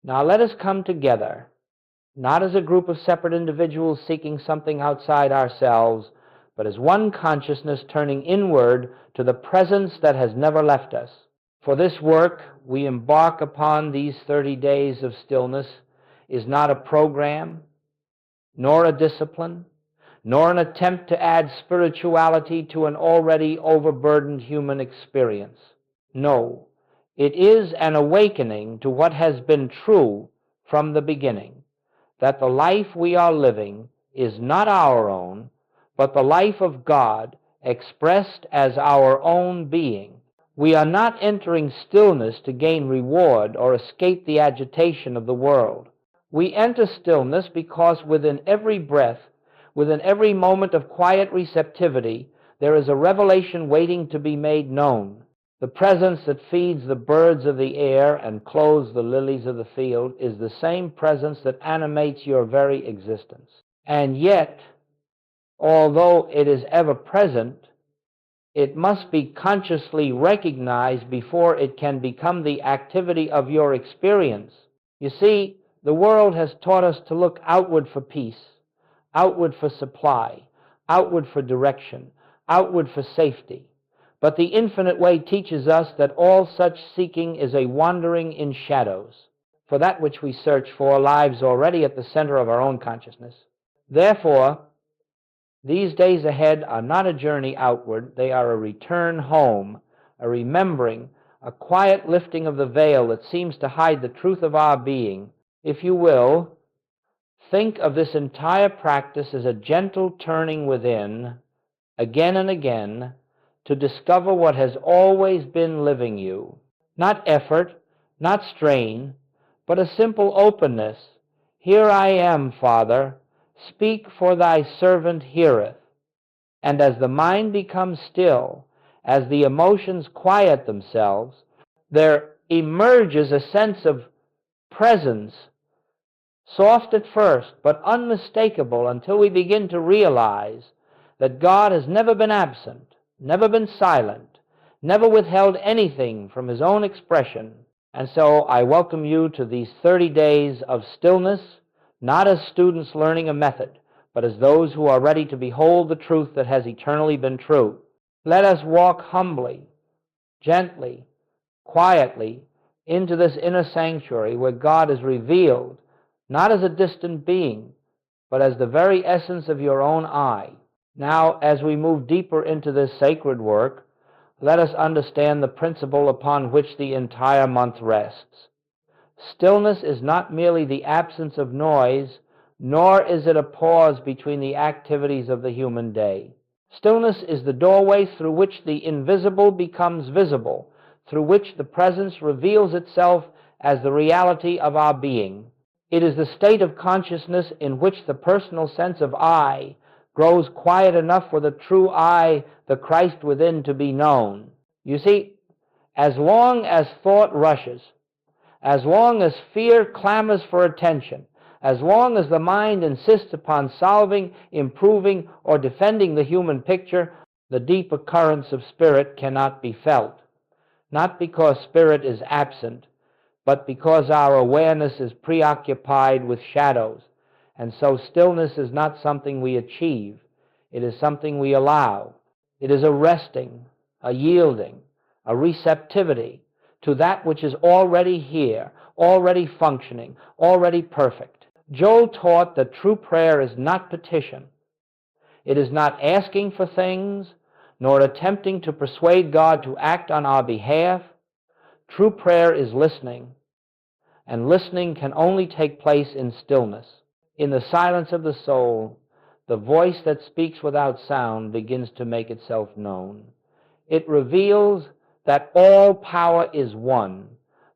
Now let us come together, not as a group of separate individuals seeking something outside ourselves, but as one consciousness turning inward to the presence that has never left us. For this work we embark upon these 30 days of stillness is not a program, nor a discipline, nor an attempt to add spirituality to an already overburdened human experience. No, it is an awakening to what has been true from the beginning, that the life we are living is not our own, but the life of God expressed as our own being. We are not entering stillness to gain reward or escape the agitation of the world. We enter stillness because within every breath, within every moment of quiet receptivity, there is a revelation waiting to be made known. The presence that feeds the birds of the air and clothes the lilies of the field is the same presence that animates your very existence. And yet, although it is ever present, it must be consciously recognized before it can become the activity of your experience. You see, the world has taught us to look outward for peace, outward for supply, outward for direction, outward for safety. But the infinite way teaches us that all such seeking is a wandering in shadows. For that which we search for lies already at the center of our own consciousness. Therefore, these days ahead are not a journey outward, they are a return home, a remembering, a quiet lifting of the veil that seems to hide the truth of our being. If you will, think of this entire practice as a gentle turning within, again and again, to discover what has always been living you. Not effort, not strain, but a simple openness. Here I am, Father. Speak, for thy servant heareth. And as the mind becomes still, as the emotions quiet themselves, there emerges a sense of presence, soft at first, but unmistakable until we begin to realize that God has never been absent, never been silent, never withheld anything from his own expression. And so I welcome you to these 30 days of stillness, not as students learning a method, but as those who are ready to behold the truth that has eternally been true. Let us walk humbly, gently, quietly into this inner sanctuary where God is revealed, not as a distant being, but as the very essence of your own I. Now, as we move deeper into this sacred work, let us understand the principle upon which the entire month rests. Stillness is not merely the absence of noise, nor is it a pause between the activities of the human day. Stillness is the doorway through which the invisible becomes visible, through which the presence reveals itself as the reality of our being. It is the state of consciousness in which the personal sense of I grows quiet enough for the true I, the Christ within, to be known. You see, as long as thought rushes, as long as fear clamors for attention, as long as the mind insists upon solving, improving, or defending the human picture, the deeper currents of spirit cannot be felt. Not because spirit is absent, but because our awareness is preoccupied with shadows. And so stillness is not something we achieve. It is something we allow. It is a resting, a yielding, a receptivity to that which is already here, already functioning, already perfect. Joel taught that true prayer is not petition. It is not asking for things, nor attempting to persuade God to act on our behalf. True prayer is listening, and listening can only take place in stillness. In the silence of the soul, the voice that speaks without sound begins to make itself known. It reveals that all power is one,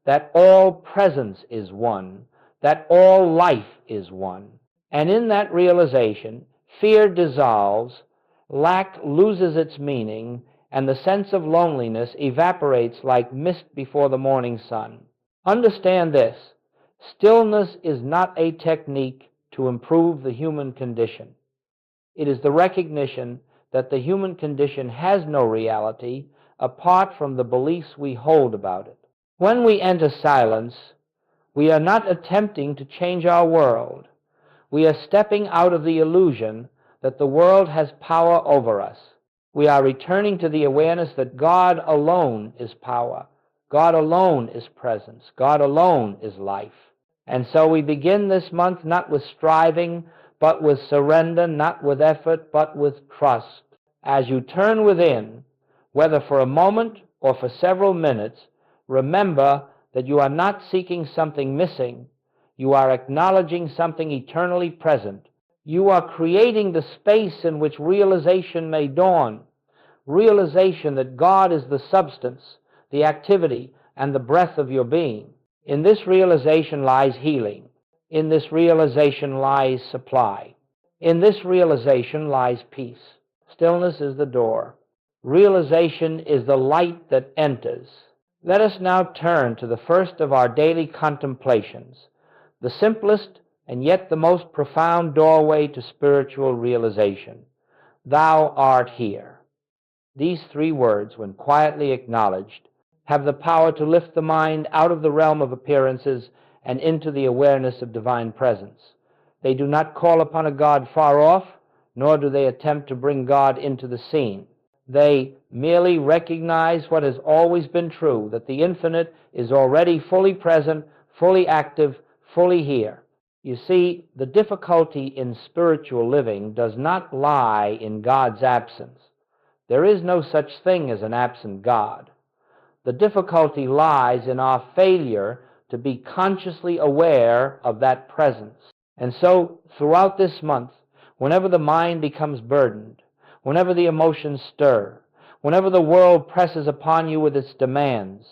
that all presence is one, that all life is one. And in that realization, fear dissolves, lack loses its meaning, and the sense of loneliness evaporates like mist before the morning sun. Understand this: stillness is not a technique to improve the human condition. It is the recognition that the human condition has no reality apart from the beliefs we hold about it. When we enter silence, We are not attempting to change our world. We are stepping out of the illusion that the world has power over us. We are returning to the awareness that God alone is power. God alone is presence. God alone is life. And so we begin this month not with striving, but with surrender, not with effort, but with trust. As you turn within, whether for a moment or for several minutes, remember that you are not seeking something missing. You are acknowledging something eternally present. You are creating the space in which realization may dawn. Realization that God is the substance, the activity, and the breath of your being. In this realization lies healing. In this realization lies supply. In this realization lies peace. Stillness is the door. Realization is the light that enters. Let us now turn to the first of our daily contemplations, the simplest and yet the most profound doorway to spiritual realization. Thou art here. These three words, when quietly acknowledged, have the power to lift the mind out of the realm of appearances and into the awareness of divine presence. They do not call upon a God far off, nor do they attempt to bring God into the scene. They merely recognize what has always been true, that the infinite is already fully present, fully active, fully here. You see, the difficulty in spiritual living does not lie in God's absence. There is no such thing as an absent God. The difficulty lies in our failure to be consciously aware of that presence. And so, throughout this month, whenever the mind becomes burdened, whenever the emotions stir, whenever the world presses upon you with its demands,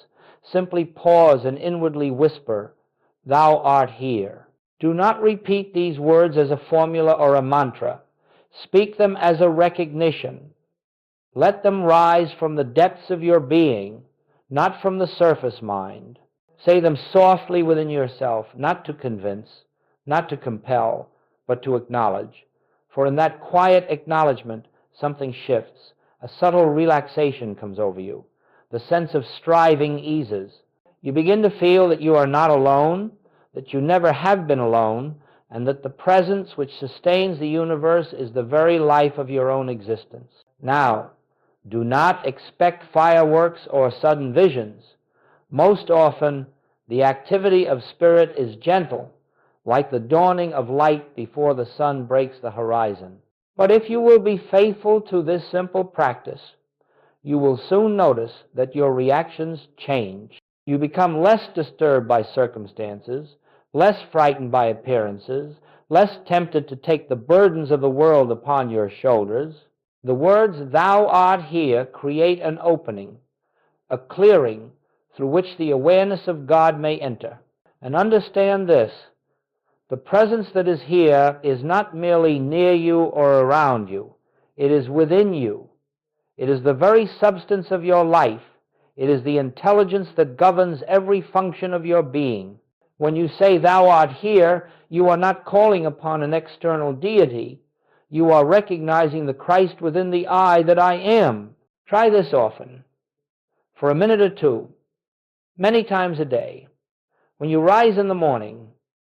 simply pause and inwardly whisper, "Thou art here." Do not repeat these words as a formula or a mantra. Speak them as a recognition. Let them rise from the depths of your being, not from the surface mind. Say them softly within yourself, not to convince, not to compel, but to acknowledge. For in that quiet acknowledgement, something shifts. A subtle relaxation comes over you. The sense of striving eases. You begin to feel that you are not alone, that you never have been alone, and that the presence which sustains the universe is the very life of your own existence. Now, do not expect fireworks or sudden visions. Most often, the activity of spirit is gentle, like the dawning of light before the sun breaks the horizon. But if you will be faithful to this simple practice, you will soon notice that your reactions change. You become less disturbed by circumstances, less frightened by appearances, less tempted to take the burdens of the world upon your shoulders. The words, "Thou art here," create an opening, a clearing through which the awareness of God may enter. And understand this: the presence that is here is not merely near you or around you. It is within you. It is the very substance of your life. It is the intelligence that governs every function of your being. When you say, "Thou art here," you are not calling upon an external deity. You are recognizing the Christ within the I that I am. Try this often, for a minute or two, many times a day. When you rise in the morning,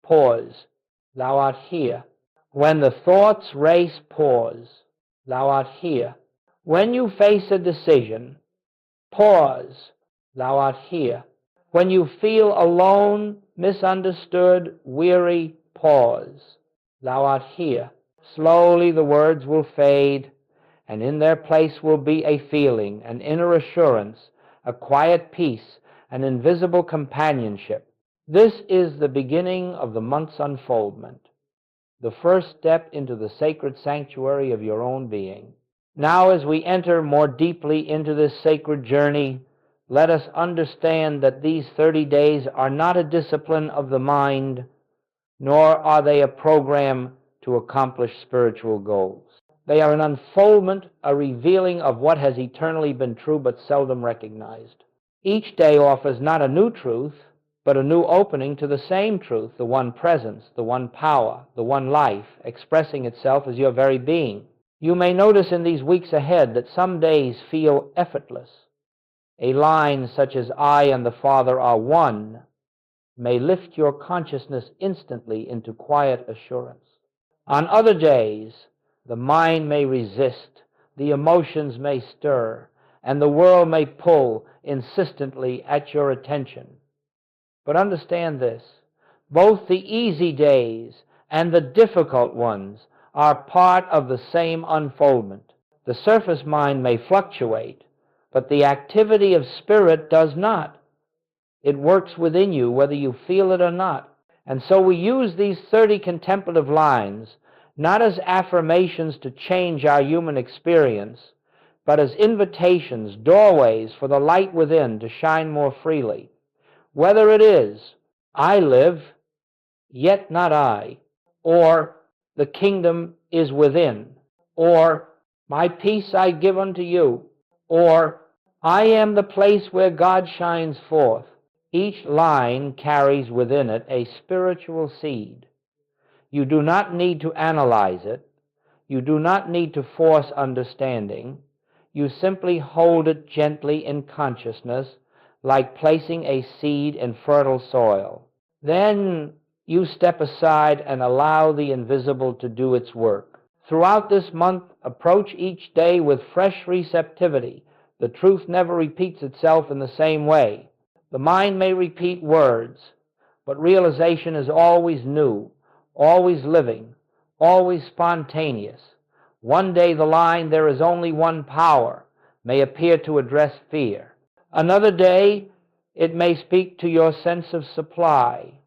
pause. Thou art here. When the thoughts race, pause. Thou art here. When you face a decision, pause. Thou art here. When you feel alone, misunderstood, weary, pause. Thou art here. Slowly the words will fade, and in their place will be a feeling, an inner assurance, a quiet peace, an invisible companionship. This is the beginning of the month's unfoldment, the first step into the sacred sanctuary of your own being. Now, as we enter more deeply into this sacred journey, let us understand that these 30 days are not a discipline of the mind, nor are they a program to accomplish spiritual goals. They are an unfoldment, a revealing of what has eternally been true but seldom recognized. Each day offers not a new truth, but a new opening to the same truth, the one presence, the one power, the one life, expressing itself as your very being. You may notice in these weeks ahead that some days feel effortless. A line such as "I and the Father are one" may lift your consciousness instantly into quiet assurance. On other days, the mind may resist, the emotions may stir, and the world may pull insistently at your attention. But understand this, both the easy days and the difficult ones are part of the same unfoldment. The surface mind may fluctuate, but the activity of spirit does not. It works within you whether you feel it or not. And so we use these 30 contemplative lines not as affirmations to change our human experience, but as invitations, doorways for the light within to shine more freely. Whether it is, I live, yet not I, or the kingdom is within, or my peace I give unto you, or I am the place where God shines forth. Each line carries within it a spiritual seed. You do not need to analyze it. You do not need to force understanding. You simply hold it gently in consciousness, like placing a seed in fertile soil. Then you step aside and allow the invisible to do its work. Throughout this month, approach each day with fresh receptivity. The truth never repeats itself in the same way. The mind may repeat words, but realization is always new, always living, always spontaneous. One day the line, "There is only one power," may appear to address fear. Another day it may speak to your sense of supply.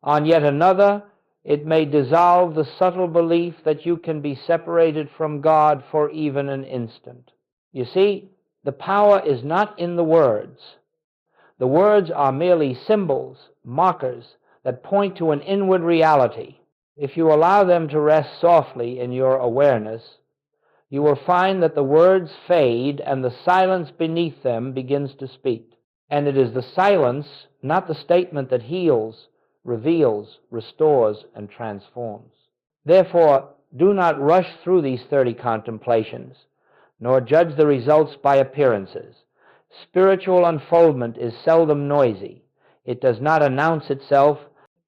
On yet another, it may dissolve the subtle belief that you can be separated from God for even an instant. You see, the power is not in the words. The words are merely symbols, markers, that point to an inward reality. If you allow them to rest softly in your awareness, you will find that the words fade and the silence beneath them begins to speak. And it is the silence, not the statement, that heals, reveals, restores, and transforms. Therefore, do not rush through these 30 contemplations, nor judge the results by appearances. Spiritual unfoldment is seldom noisy. It does not announce itself.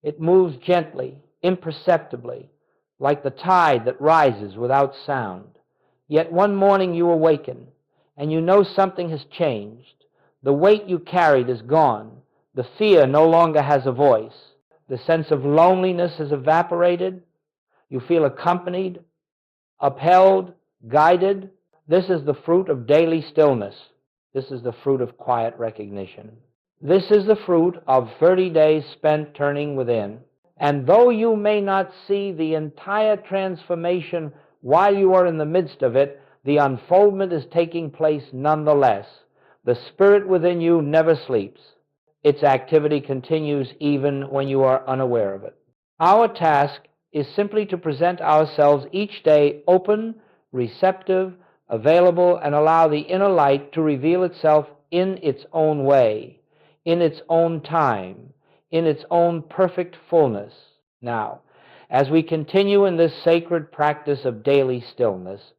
It moves gently, imperceptibly, like the tide that rises without sound. Yet one morning you awaken, and you know something has changed. The weight you carried is gone. The fear no longer has a voice. The sense of loneliness has evaporated. You feel accompanied, upheld, guided. This is the fruit of daily stillness. This is the fruit of quiet recognition. This is the fruit of 30 days spent turning within. And though you may not see the entire transformation while you are in the midst of it, the unfoldment is taking place nonetheless. The spirit within you never sleeps. Its activity continues even when you are unaware of it. Our task is simply to present ourselves each day open, receptive, available, and allow the inner light to reveal itself in its own way, in its own time, in its own perfect fullness. Now, as we continue in this sacred practice of daily stillness,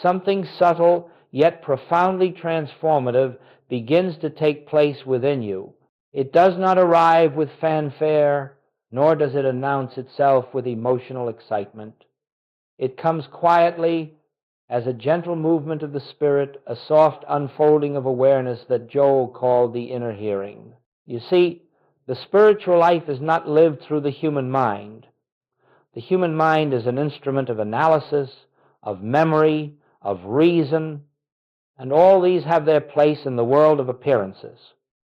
something subtle yet profoundly transformative begins to take place within you. It does not arrive with fanfare, nor does it announce itself with emotional excitement. It comes quietly, as a gentle movement of the spirit, a soft unfolding of awareness that Joel called the inner hearing. You see, the spiritual life is not lived through the human mind. The human mind is an instrument of analysis, of memory, of reason, and all these have their place in the world of appearances.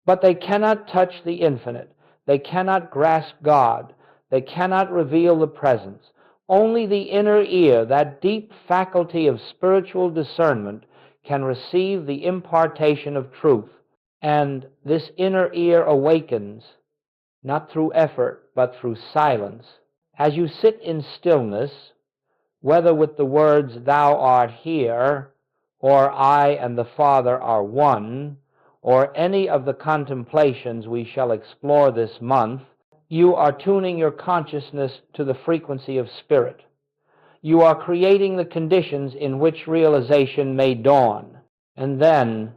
But they cannot touch the infinite. They cannot grasp God. They cannot reveal the presence. Only the inner ear, that deep faculty of spiritual discernment, can receive the impartation of truth. And this inner ear awakens, not through effort, but through silence. As you sit in stillness, whether with the words, "Thou art here," or "I and the Father are one," or any of the contemplations we shall explore this month, you are tuning your consciousness to the frequency of spirit. You are creating the conditions in which realization may dawn. And then,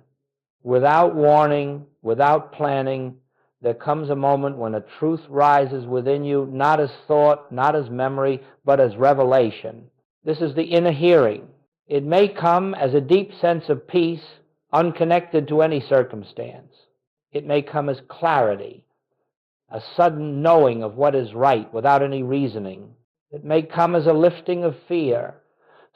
without warning, without planning, there comes a moment when a truth rises within you, not as thought, not as memory, but as revelation. This is the inner hearing. It may come as a deep sense of peace, unconnected to any circumstance. It may come as clarity, a sudden knowing of what is right without any reasoning. It may come as a lifting of fear,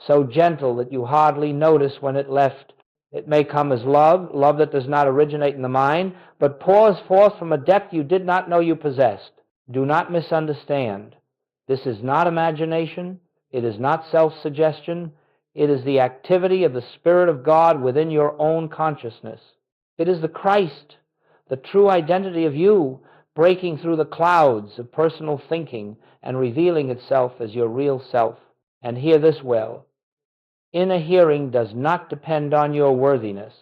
so gentle that you hardly notice when it left. It may come as love, love that does not originate in the mind, but pours forth from a depth you did not know you possessed. Do not misunderstand. This is not imagination. It is not self-suggestion. It is the activity of the Spirit of God within your own consciousness. It is the Christ, the true identity of you, breaking through the clouds of personal thinking and revealing itself as your real self. And hear this well. Inner hearing does not depend on your worthiness.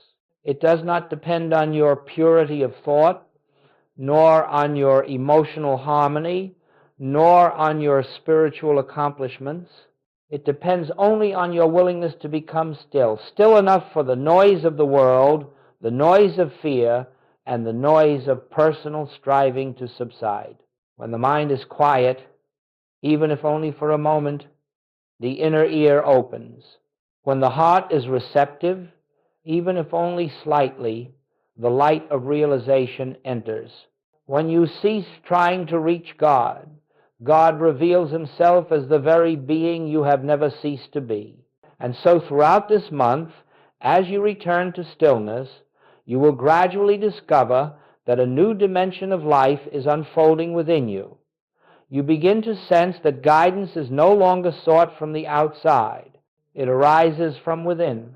It does not depend on your purity of thought, nor on your emotional harmony, nor on your spiritual accomplishments. It depends only on your willingness to become still, still enough for the noise of the world, the noise of fear, and the noise of personal striving to subside. When the mind is quiet, even if only for a moment, the inner ear opens. When the heart is receptive, even if only slightly, the light of realization enters. When you cease trying to reach God, God reveals himself as the very being you have never ceased to be. And so throughout this month, as you return to stillness, you will gradually discover that a new dimension of life is unfolding within you. You begin to sense that guidance is no longer sought from the outside. It arises from within.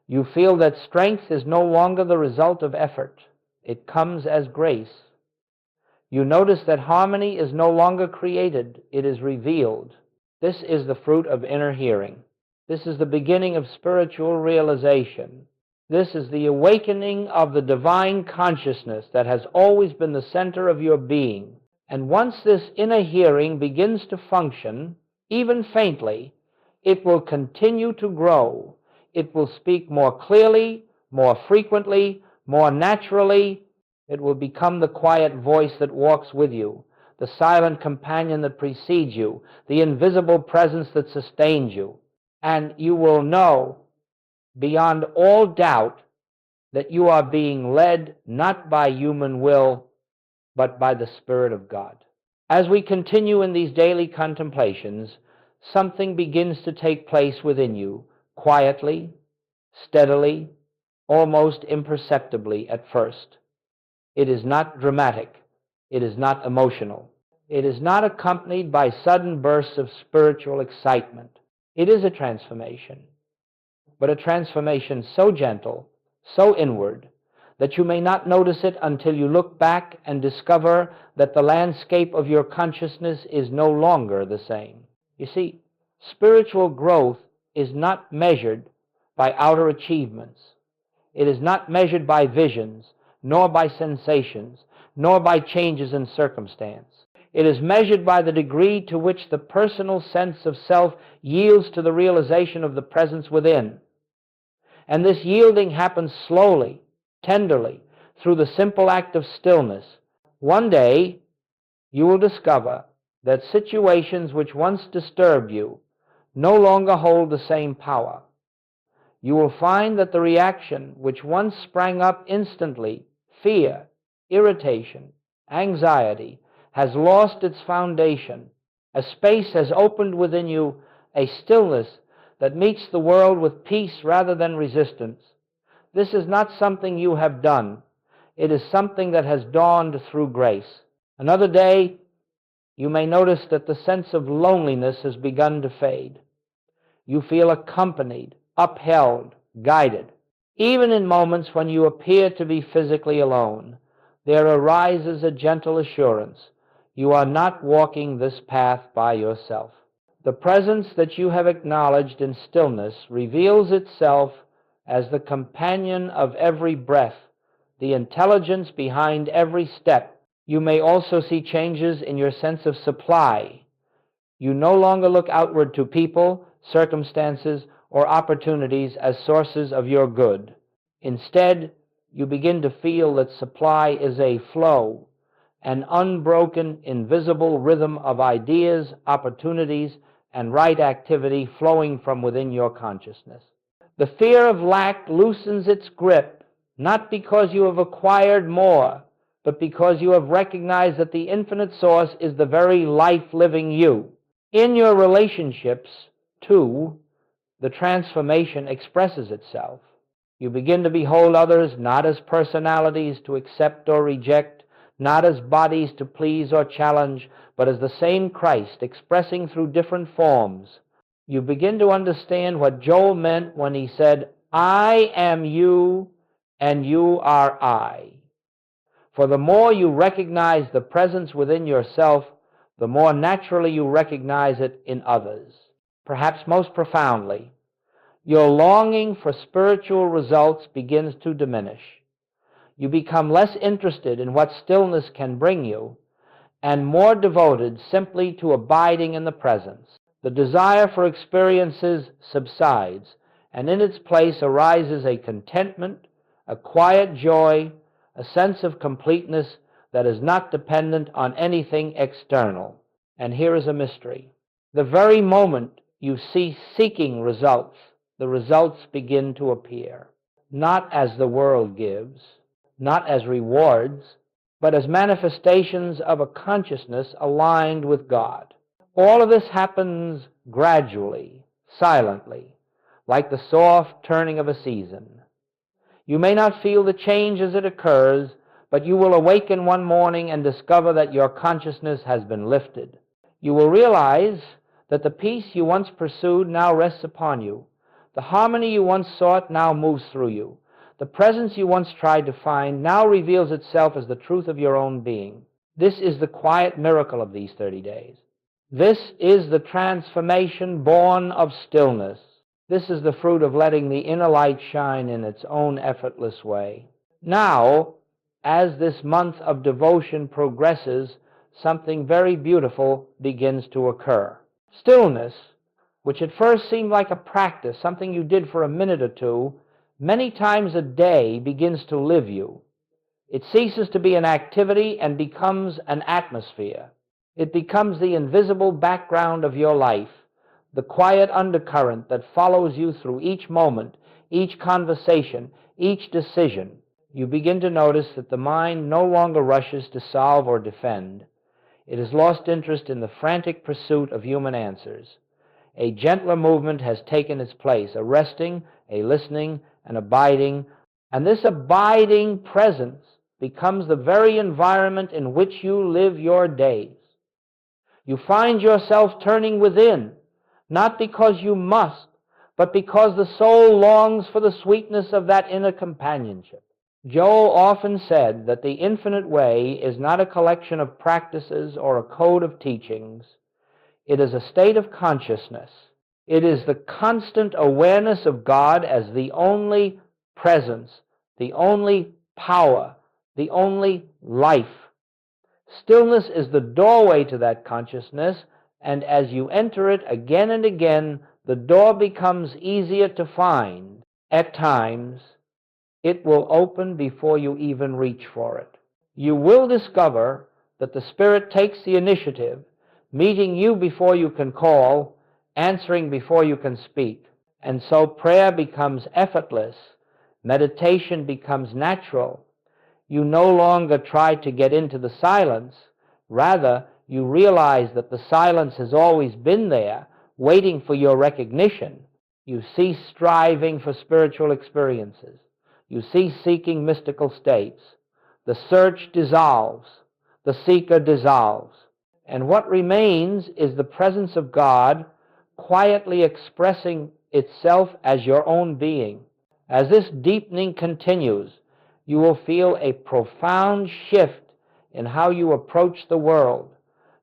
You feel that strength is no longer the result of effort. It comes as grace. You notice that harmony is no longer created. It is revealed. This is the fruit of inner hearing. This is the beginning of spiritual realization. This is the awakening of the divine consciousness that has always been the center of your being. And once this inner hearing begins to function, even faintly, it will continue to grow. It will speak more clearly, more frequently, more naturally. It will become the quiet voice that walks with you, the silent companion that precedes you, the invisible presence that sustains you. And you will know beyond all doubt that you are being led not by human will, but by the Spirit of God. As we continue in these daily contemplations, something begins to take place within you, quietly, steadily, almost imperceptibly at first. It is not dramatic. It is not emotional. It is not accompanied by sudden bursts of spiritual excitement. It is a transformation, but a transformation so gentle, so inward, that you may not notice it until you look back and discover that the landscape of your consciousness is no longer the same. You see, spiritual growth is not measured by outer achievements. It is not measured by visions, nor by sensations, nor by changes in circumstance. It is measured by the degree to which the personal sense of self yields to the realization of the presence within. And this yielding happens slowly, tenderly, through the simple act of stillness. One day, you will discover that situations which once disturbed you no longer hold the same power. You will find that the reaction which once sprang up instantly, fear, irritation, anxiety, has lost its foundation. A space has opened within you, a stillness that meets the world with peace rather than resistance. This is not something you have done. It is something that has dawned through grace. Another day, you may notice that the sense of loneliness has begun to fade. You feel accompanied, upheld, guided. Even in moments when you appear to be physically alone, there arises a gentle assurance. You are not walking this path by yourself. The presence that you have acknowledged in stillness reveals itself as the companion of every breath, the intelligence behind every step. You may also see changes in your sense of supply. You no longer look outward to people, circumstances, or opportunities as sources of your good. Instead, you begin to feel that supply is a flow, an unbroken, invisible rhythm of ideas, opportunities, and right activity flowing from within your consciousness. The fear of lack loosens its grip, not because you have acquired more, but because you have recognized that the infinite source is the very life-living you. In your relationships, too, the transformation expresses itself. You begin to behold others not as personalities to accept or reject, not as bodies to please or challenge, but as the same Christ expressing through different forms. You begin to understand what Joel meant when he said, "I am you and you are I." For the more you recognize the presence within yourself, the more naturally you recognize it in others. Perhaps most profoundly, your longing for spiritual results begins to diminish. You become less interested in what stillness can bring you and more devoted simply to abiding in the presence. The desire for experiences subsides, and in its place arises a contentment, a quiet joy, a sense of completeness that is not dependent on anything external. And here is a mystery. The very moment you cease seeking results, the results begin to appear, not as the world gives, not as rewards, but as manifestations of a consciousness aligned with God. All of this happens gradually, silently, like the soft turning of a season. You may not feel the change as it occurs, but you will awaken one morning and discover that your consciousness has been lifted. You will realize that the peace you once pursued now rests upon you. The harmony you once sought now moves through you. The presence you once tried to find now reveals itself as the truth of your own being. This is the quiet miracle of these 30 days. This is the transformation born of stillness. This is the fruit of letting the inner light shine in its own effortless way. Now, as this month of devotion progresses, something very beautiful begins to occur. Stillness, which at first seemed like a practice, something you did for a minute or two, many times a day begins to live you. It ceases to be an activity and becomes an atmosphere. It becomes the invisible background of your life, the quiet undercurrent that follows you through each moment, each conversation, each decision. You begin to notice that the mind no longer rushes to solve or defend. It has lost interest in the frantic pursuit of human answers. A gentler movement has taken its place, a resting, a listening, an abiding, and this abiding presence becomes the very environment in which you live your days. You find yourself turning within, not because you must, but because the soul longs for the sweetness of that inner companionship. Joel often said that the infinite way is not a collection of practices or a code of teachings. It is a state of consciousness. It is the constant awareness of God as the only presence, the only power, the only life. Stillness is the doorway to that consciousness, and as you enter it again and again, the door becomes easier to find. At times, it will open before you even reach for it. You will discover that the Spirit takes the initiative, meeting you before you can call, answering before you can speak. And so prayer becomes effortless. Meditation becomes natural. You no longer try to get into the silence. Rather, you realize that the silence has always been there, waiting for your recognition. You cease striving for spiritual experiences. You cease seeking mystical states. The search dissolves. The seeker dissolves. And what remains is the presence of God quietly expressing itself as your own being. As this deepening continues, you will feel a profound shift in how you approach the world.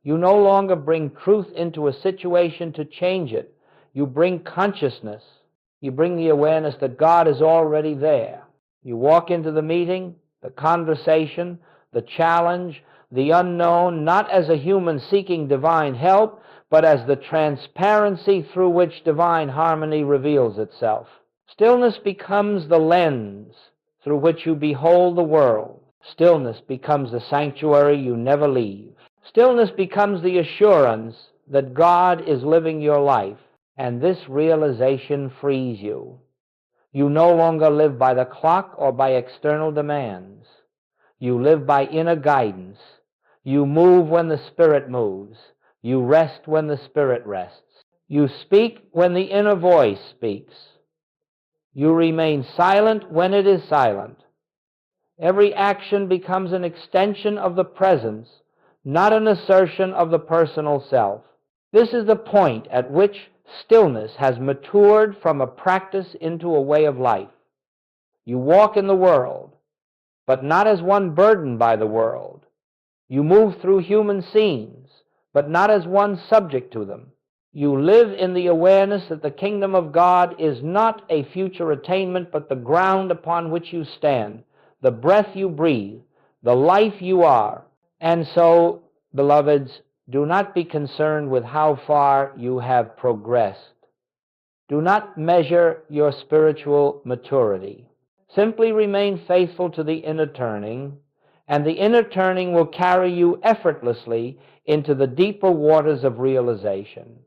You no longer bring truth into a situation to change it. You bring consciousness. You bring the awareness that God is already there. You walk into the meeting, the conversation, the challenge, the unknown, not as a human seeking divine help, but as the transparency through which divine harmony reveals itself. Stillness becomes the lens through which you behold the world. Stillness becomes the sanctuary you never leave. Stillness becomes the assurance that God is living your life, and this realization frees you. You no longer live by the clock or by external demands. You live by inner guidance. You move when the Spirit moves. You rest when the Spirit rests. You speak when the inner voice speaks. You remain silent when it is silent. Every action becomes an extension of the presence, not an assertion of the personal self. This is the point at which stillness has matured from a practice into a way of life. You walk in the world, but not as one burdened by the world. You move through human scenes, but not as one subject to them. You live in the awareness that the kingdom of God is not a future attainment, but the ground upon which you stand, the breath you breathe, the life you are. And so, beloveds, do not be concerned with how far you have progressed. Do not measure your spiritual maturity. Simply remain faithful to the inner turning, and the inner turning will carry you effortlessly into the deeper waters of realization.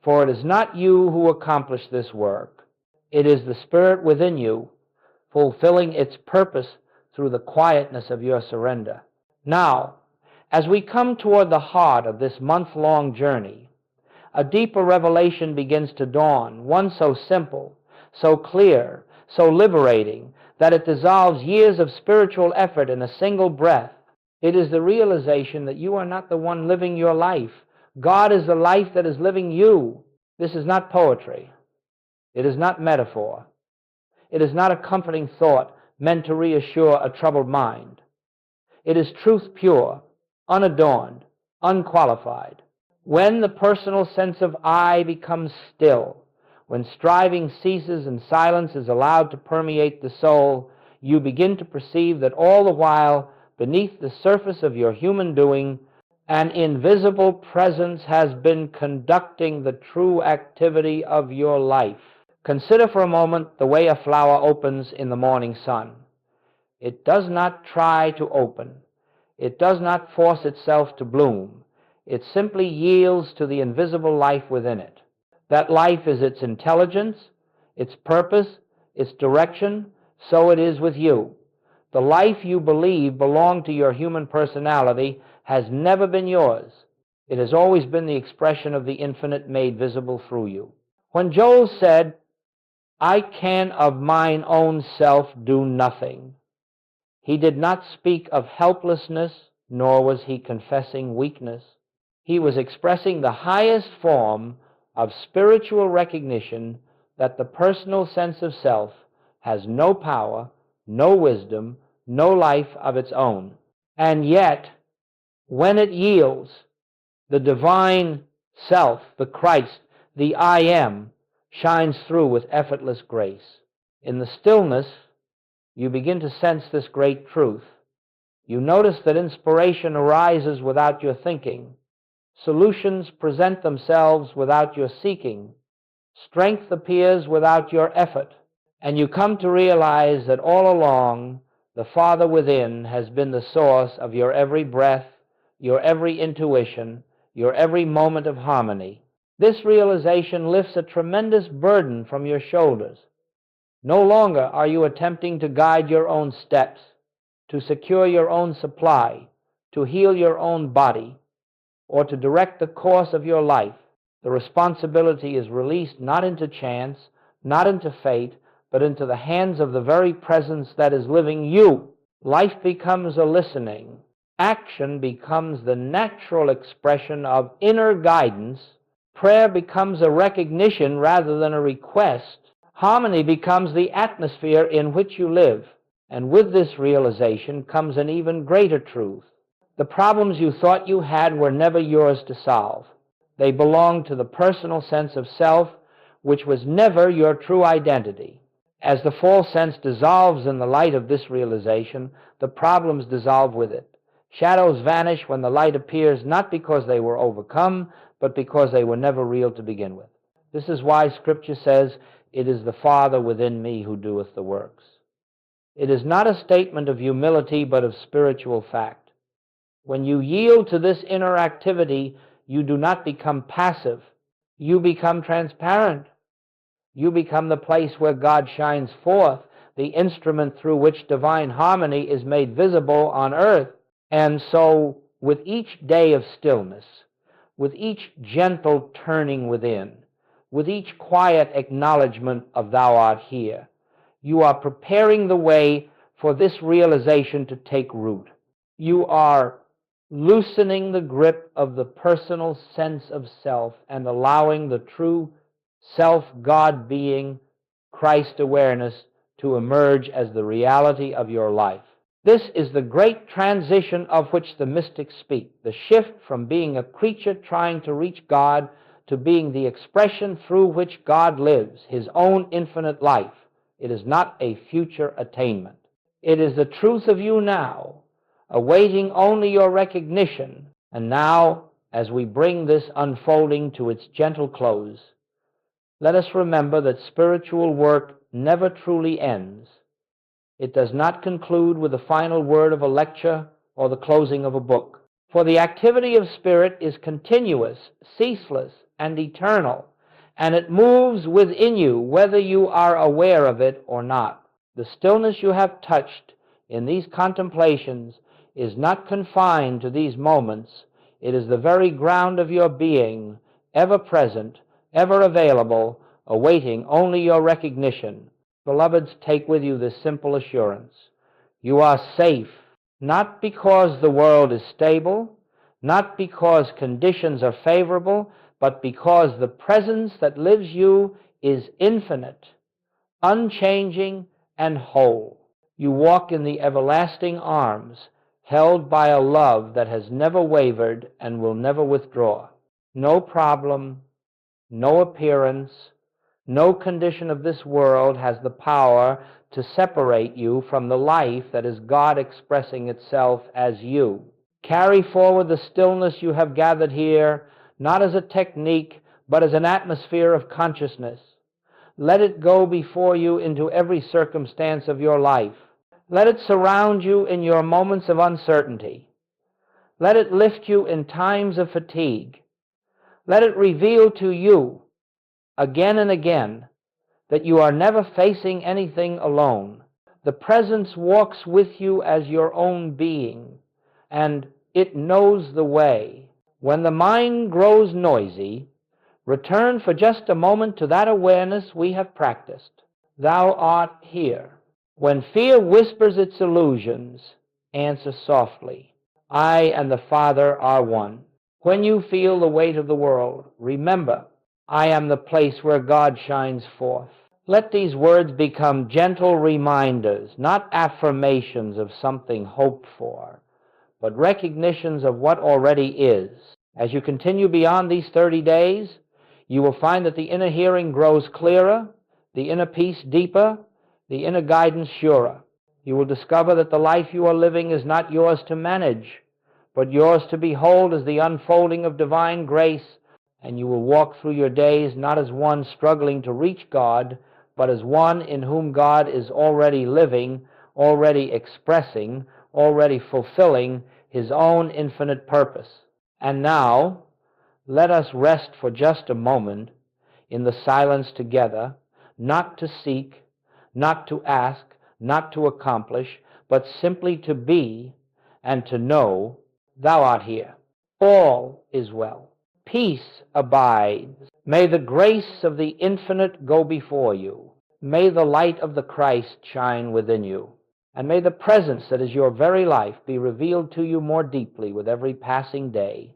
For it is not you who accomplish this work. It is the Spirit within you, fulfilling its purpose through the quietness of your surrender. Now, as we come toward the heart of this month-long journey, a deeper revelation begins to dawn, one so simple, so clear, so liberating, that it dissolves years of spiritual effort in a single breath. It is the realization that you are not the one living your life. God is the life that is living you. This is not poetry. It is not metaphor. It is not a comforting thought meant to reassure a troubled mind. It is truth pure, unadorned, unqualified. When the personal sense of I becomes still, when striving ceases and silence is allowed to permeate the soul, you begin to perceive that all the while, beneath the surface of your human doing, an invisible presence has been conducting the true activity of your life. Consider for a moment the way a flower opens in the morning sun. It does not try to open. It does not force itself to bloom. It simply yields to the invisible life within it. That life is its intelligence, its purpose, its direction. So it is with you. The life you believe belonged to your human personality has never been yours. It has always been the expression of the infinite made visible through you. When Joel said, "I can of mine own self do nothing," he did not speak of helplessness, nor was he confessing weakness. He was expressing the highest form of spiritual recognition that the personal sense of self has no power, no wisdom, no life of its own. And yet, when it yields, the divine self, the Christ, the I am, shines through with effortless grace. In the stillness, you begin to sense this great truth. You notice that inspiration arises without your thinking. Solutions present themselves without your seeking. Strength appears without your effort. And you come to realize that all along, the Father within has been the source of your every breath, your every intuition, your every moment of harmony. This realization lifts a tremendous burden from your shoulders. No longer are you attempting to guide your own steps, to secure your own supply, to heal your own body, or to direct the course of your life. The responsibility is released not into chance, not into fate, but into the hands of the very presence that is living you. Life becomes a listening. Action becomes the natural expression of inner guidance. Prayer becomes a recognition rather than a request. Harmony becomes the atmosphere in which you live. And with this realization comes an even greater truth. The problems you thought you had were never yours to solve. They belonged to the personal sense of self, which was never your true identity. As the false sense dissolves in the light of this realization, the problems dissolve with it. Shadows vanish when the light appears, not because they were overcome, but because they were never real to begin with. This is why Scripture says, "It is the Father within me who doeth the works." It is not a statement of humility, but of spiritual fact. When you yield to this inner activity, you do not become passive. You become transparent. You become the place where God shines forth, the instrument through which divine harmony is made visible on earth. And so, with each day of stillness, with each gentle turning within, with each quiet acknowledgement of Thou art here, you are preparing the way for this realization to take root. You are loosening the grip of the personal sense of self and allowing the true self-God being, Christ awareness, to emerge as the reality of your life. This is the great transition of which the mystics speak, the shift from being a creature trying to reach God to being the expression through which God lives, His own infinite life. It is not a future attainment. It is the truth of you now, awaiting only your recognition. And now, as we bring this unfolding to its gentle close, let us remember that spiritual work never truly ends. It does not conclude with the final word of a lecture or the closing of a book. For the activity of spirit is continuous, ceaseless, and eternal, and it moves within you whether you are aware of it or not. The stillness you have touched in these contemplations is not confined to these moments. It is the very ground of your being, ever present, ever available, awaiting only your recognition. Beloveds, take with you this simple assurance. You are safe, not because the world is stable, not because conditions are favorable, but because the presence that lives you is infinite, unchanging, and whole. You walk in the everlasting arms, held by a love that has never wavered and will never withdraw. No problem, no appearance, no condition of this world has the power to separate you from the life that is God expressing itself as you. Carry forward the stillness you have gathered here, not as a technique, but as an atmosphere of consciousness. Let it go before you into every circumstance of your life. Let it surround you in your moments of uncertainty. Let it lift you in times of fatigue. Let it reveal to you, again and again, that you are never facing anything alone. The presence walks with you as your own being, and it knows the way. When the mind grows noisy, return for just a moment to that awareness we have practiced. Thou art here. When fear whispers its illusions, answer softly, I and the Father are one. When you feel the weight of the world, remember, I am the place where God shines forth. Let these words become gentle reminders, not affirmations of something hoped for, but recognitions of what already is. As you continue beyond these 30 days, you will find that the inner hearing grows clearer, the inner peace deeper, the inner guidance surer. You will discover that the life you are living is not yours to manage, but yours to behold as the unfolding of divine grace, and you will walk through your days not as one struggling to reach God, but as one in whom God is already living, already expressing, already fulfilling His own infinite purpose. And now, let us rest for just a moment in the silence together, not to seek, not to ask, not to accomplish, but simply to be and to know Thou art here. All is well. Peace abides. May the grace of the infinite go before you. May the light of the Christ shine within you. And may the presence that is your very life be revealed to you more deeply with every passing day.